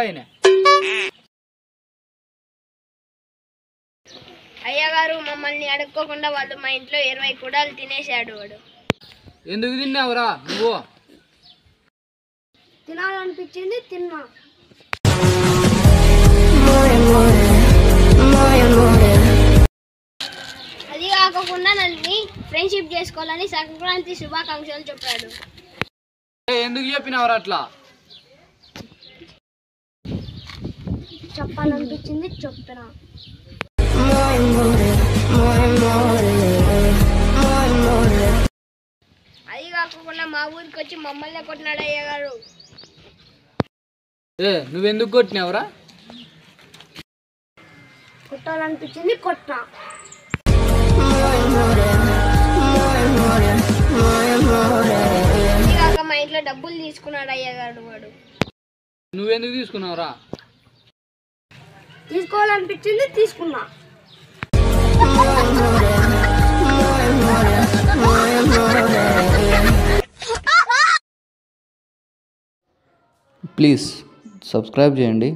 ఆయన. అయ్యగారు మమ్మల్ని అడుక్కోకుండా వాళ్ళు మా ఇంట్లో 20 కుడాలు తినేశాడు వాడు. ఎందుకు తిన్నావురా నువ్వు? తినాలనిపించింది తిన్నా. అది కాకుండా నన్ను ఫ్రెండ్షిప్ చేసుకోవాలని సంక్రాంతి శుభాకాంక్షలు చెప్పాడు. ఎందుకు చెప్పినావురా అట్లా? చెప్పాలనిపించింది చెప్తున్నా. అది కాకుండా మా ఊరికి వచ్చి మమ్మల్ని కొట్టినాడు అయ్యగారు. నువ్వెందుకు కొట్టినావురా? కొట్టాలనిపించింది కొట్టా. అది కాక మా ఇంట్లో డబ్బులు తీసుకున్నాడు అయ్యగారు వాడు. నువ్వెందుకు తీసుకున్నావురా? తీసుకోవాలనిపించింది తీసుకున్నా. ప్లీజ్ సబ్స్క్రైబ్ చేయండి.